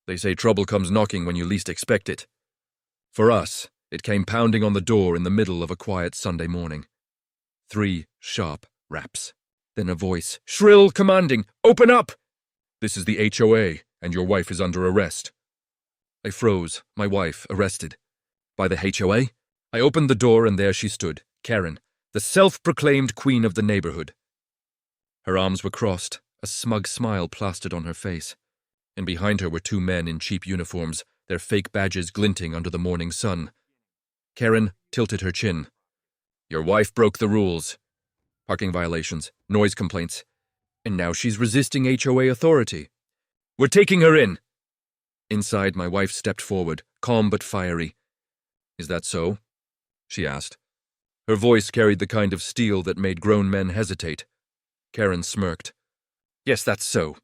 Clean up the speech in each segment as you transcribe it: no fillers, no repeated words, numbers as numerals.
They say trouble comes knocking when you least expect it. For us, it came pounding on the door in the middle of a quiet Sunday morning. 3 sharp raps. Then a voice, shrill, commanding, "Open up! This is the HOA, and your wife is under arrest." I froze, my wife arrested. By the HOA? I opened the door and there she stood, Karen, the self-proclaimed queen of the neighborhood. Her arms were crossed, a smug smile plastered on her face, and behind her were 2 men in cheap uniforms, their fake badges glinting under the morning sun. Karen tilted her chin. Your wife broke the rules. Parking violations, noise complaints, and now she's resisting HOA authority. We're taking her in. Inside, my wife stepped forward, calm but fiery. Is that so? She asked. Her voice carried the kind of steel that made grown men hesitate. Karen smirked. Yes, that's so.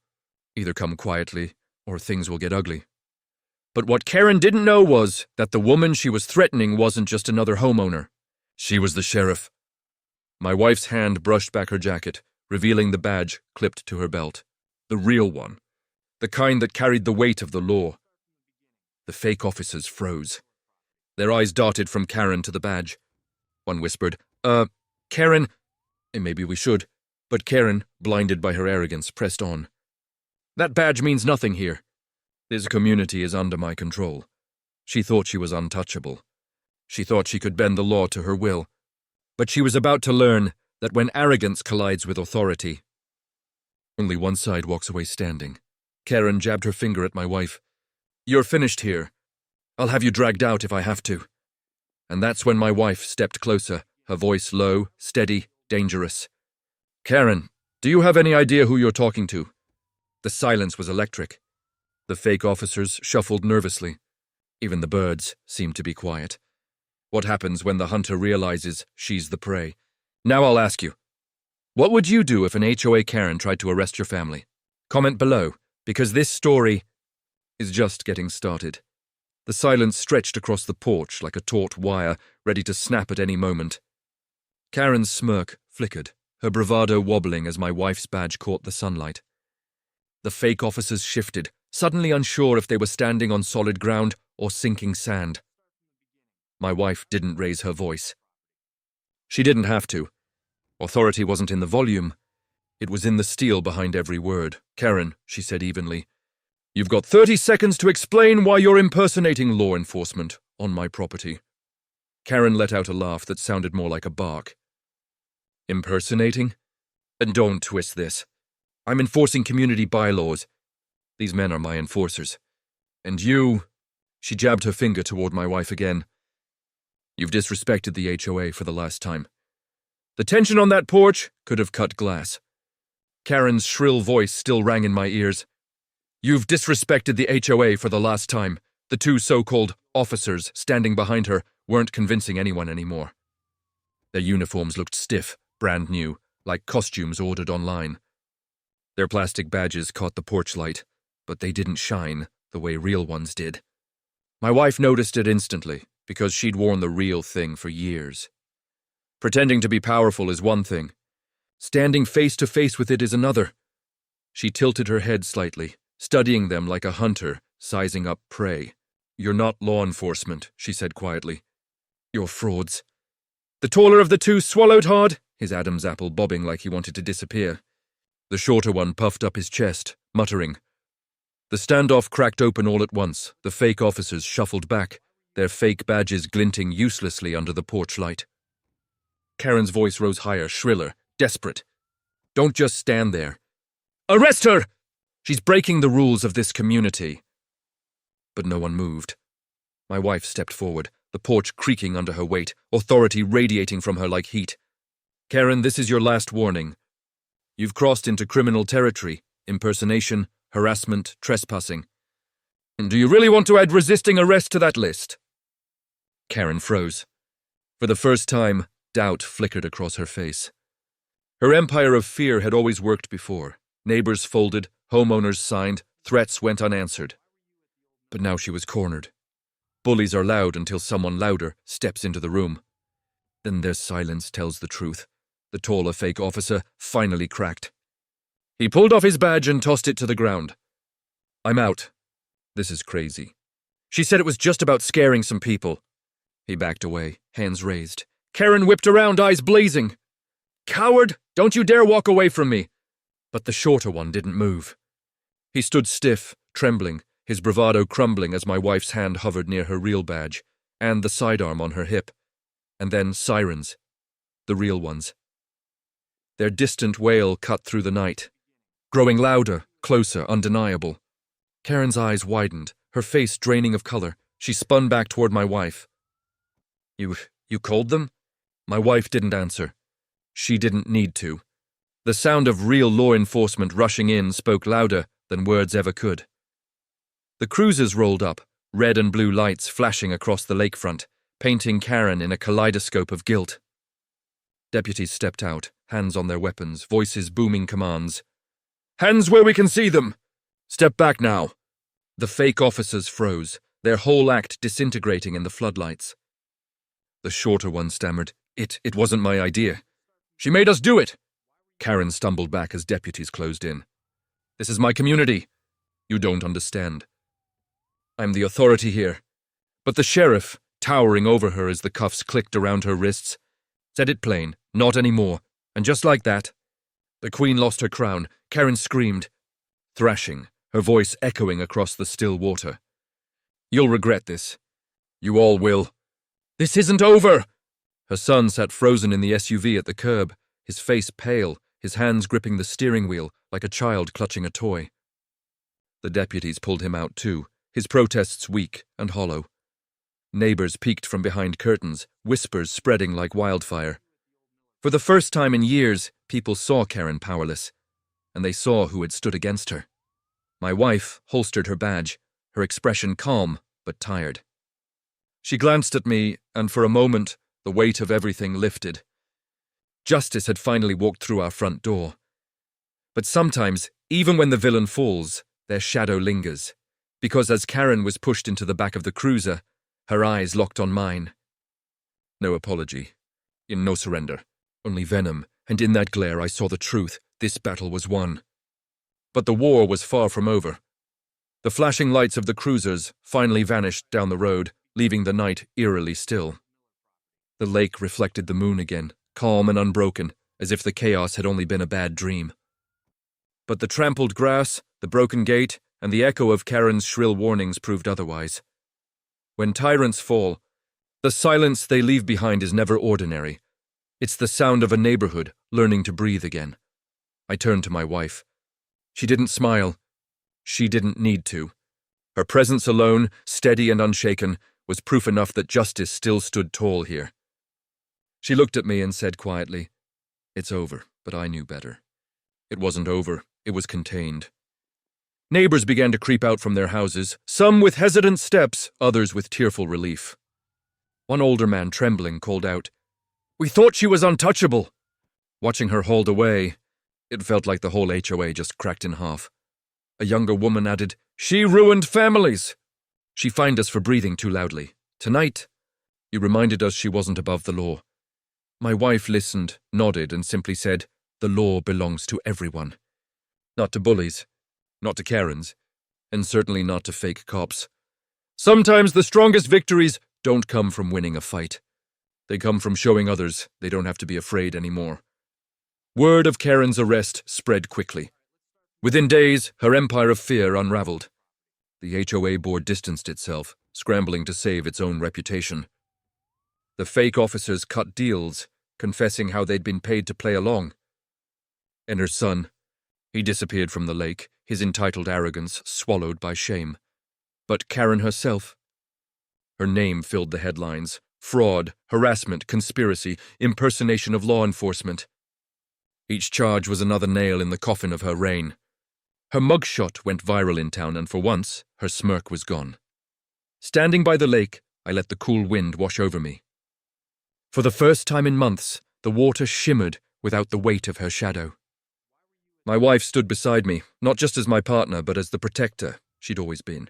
Either come quietly, or things will get ugly. But what Karen didn't know was that the woman she was threatening wasn't just another homeowner. She was the sheriff. My wife's hand brushed back her jacket, revealing the badge clipped to her belt. The real one. The kind that carried the weight of the law. The fake officers froze. Their eyes darted from Karen to the badge. One whispered, Karen, and maybe we should, but Karen, blinded by her arrogance, pressed on. That badge means nothing here. This community is under my control. She thought she was untouchable. She thought she could bend the law to her will. But she was about to learn that when arrogance collides with authority, only one side walks away standing. Karen jabbed her finger at my wife. You're finished here. I'll have you dragged out if I have to. And that's when my wife stepped closer, her voice low, steady, dangerous. Karen, do you have any idea who you're talking to? The silence was electric. The fake officers shuffled nervously. Even the birds seemed to be quiet. What happens when the hunter realizes she's the prey? Now I'll ask you. What would you do if an HOA Karen tried to arrest your family? Comment below, because this story is just getting started. The silence stretched across the porch like a taut wire, ready to snap at any moment. Karen's smirk flickered, her bravado wobbling as my wife's badge caught the sunlight. The fake officers shifted, suddenly unsure if they were standing on solid ground or sinking sand. My wife didn't raise her voice. She didn't have to. Authority wasn't in the volume. It was in the steel behind every word. Karen, she said evenly, you've got 30 seconds to explain why you're impersonating law enforcement on my property. Karen let out a laugh that sounded more like a bark. Impersonating? And don't twist this. I'm enforcing community bylaws. These men are my enforcers. And you... She jabbed her finger toward my wife again. You've disrespected the HOA for the last time. The tension on that porch could have cut glass. Karen's shrill voice still rang in my ears. You've disrespected the HOA for the last time. The 2 so-called officers standing behind her weren't convincing anyone anymore. Their uniforms looked stiff, brand new, like costumes ordered online. Their plastic badges caught the porch light, but they didn't shine the way real ones did. My wife noticed it instantly, because she'd worn the real thing for years. Pretending to be powerful is one thing. Standing face to face with it is another. She tilted her head slightly, studying them like a hunter sizing up prey. You're not law enforcement, she said quietly. You're frauds. The taller of the 2 swallowed hard, his Adam's apple bobbing like he wanted to disappear. The shorter one puffed up his chest, muttering. The standoff cracked open all at once. The fake officers shuffled back, their fake badges glinting uselessly under the porch light. Karen's voice rose higher, shriller, desperate. Don't just stand there. Arrest her! She's breaking the rules of this community. But no one moved. My wife stepped forward, the porch creaking under her weight, authority radiating from her like heat. Karen, this is your last warning. You've crossed into criminal territory, impersonation, harassment, trespassing. And do you really want to add resisting arrest to that list? Karen froze. For the first time, doubt flickered across her face. Her empire of fear had always worked before. Neighbors folded, homeowners signed, threats went unanswered. But now she was cornered. Bullies are loud until someone louder steps into the room. Then their silence tells the truth. The taller fake officer finally cracked. He pulled off his badge and tossed it to the ground. I'm out. This is crazy. She said it was just about scaring some people. He backed away, hands raised. Karen whipped around, eyes blazing. Coward! Don't you dare walk away from me! But the shorter one didn't move. He stood stiff, trembling, his bravado crumbling as my wife's hand hovered near her real badge, and the sidearm on her hip. And then sirens. The real ones. Their distant wail cut through the night, growing louder, closer, undeniable. Karen's eyes widened, her face draining of color. She spun back toward my wife. You called them? My wife didn't answer. She didn't need to. The sound of real law enforcement rushing in spoke louder than words ever could. The cruisers rolled up, red and blue lights flashing across the lakefront, painting Karen in a kaleidoscope of guilt. Deputies stepped out, hands on their weapons, voices booming commands. Hands where we can see them! Step back now! The fake officers froze, their whole act disintegrating in the floodlights. The shorter one stammered, It wasn't my idea. She made us do it! Karen stumbled back as deputies closed in. This is my community. You don't understand. I'm the authority here. But the sheriff, towering over her as the cuffs clicked around her wrists, said it plain, not anymore, and just like that, the Queen lost her crown. Karen screamed, thrashing, her voice echoing across the still water. You'll regret this. You all will. This isn't over! Her son sat frozen in the SUV at the curb, his face pale, his hands gripping the steering wheel like a child clutching a toy. The deputies pulled him out too, his protests weak and hollow. Neighbors peeked from behind curtains, whispers spreading like wildfire. For the first time in years, people saw Karen powerless, and they saw who had stood against her. My wife holstered her badge, her expression calm but tired. She glanced at me, and for a moment, the weight of everything lifted. Justice had finally walked through our front door. But sometimes, even when the villain falls, their shadow lingers, because as Karen was pushed into the back of the cruiser, her eyes locked on mine. No apology. No surrender. Only venom, and in that glare I saw the truth. This battle was won. But the war was far from over. The flashing lights of the cruisers finally vanished down the road, leaving the night eerily still. The lake reflected the moon again, calm and unbroken, as if the chaos had only been a bad dream. But the trampled grass, the broken gate, and the echo of Karen's shrill warnings proved otherwise. When tyrants fall, the silence they leave behind is never ordinary. It's the sound of a neighborhood learning to breathe again. I turned to my wife. She didn't smile. She didn't need to. Her presence alone, steady and unshaken, was proof enough that justice still stood tall here. She looked at me and said quietly, It's over, but I knew better. It wasn't over, it was contained. Neighbors began to creep out from their houses, some with hesitant steps, others with tearful relief. One older man, trembling, called out, We thought she was untouchable. Watching her hauled away, it felt like the whole HOA just cracked in half. A younger woman added, She ruined families. She fined us for breathing too loudly. Tonight, you reminded us she wasn't above the law. My wife listened, nodded, and simply said, The law belongs to everyone. Not to bullies, not to Karens, and certainly not to fake cops. Sometimes the strongest victories don't come from winning a fight. They come from showing others they don't have to be afraid anymore. Word of Karen's arrest spread quickly. Within days, her empire of fear unraveled. The HOA board distanced itself, scrambling to save its own reputation. The fake officers cut deals, confessing how they'd been paid to play along. And her son, he disappeared from the lake, his entitled arrogance swallowed by shame. But Karen herself? Her name filled the headlines. Fraud, harassment, conspiracy, impersonation of law enforcement. Each charge was another nail in the coffin of her reign. Her mugshot went viral in town, and for once, her smirk was gone. Standing by the lake, I let the cool wind wash over me. For the first time in months, the water shimmered without the weight of her shadow. My wife stood beside me, not just as my partner, but as the protector she'd always been.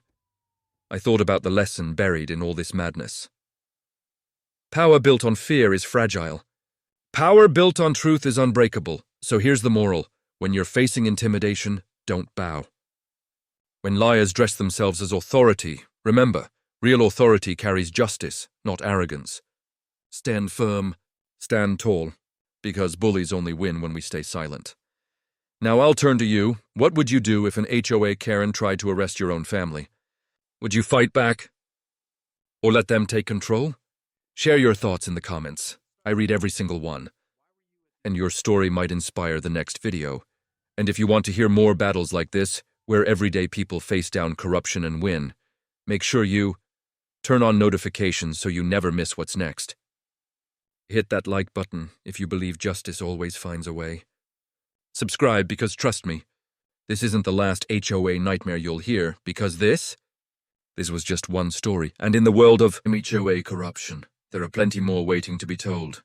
I thought about the lesson buried in all this madness. Power built on fear is fragile. Power built on truth is unbreakable. So here's the moral. When you're facing intimidation, don't bow. When liars dress themselves as authority, remember, real authority carries justice, not arrogance. Stand firm, stand tall, because bullies only win when we stay silent. Now I'll turn to you. What would you do if an HOA Karen tried to arrest your own family? Would you fight back? Or let them take control? Share your thoughts in the comments. I read every single one. And your story might inspire the next video. And if you want to hear more battles like this, where everyday people face down corruption and win, make sure you turn on notifications so you never miss what's next. Hit that like button if you believe justice always finds a way. Subscribe because trust me, this isn't the last HOA nightmare you'll hear, because this was just one story, and in the world of HOA corruption, there are plenty more waiting to be told.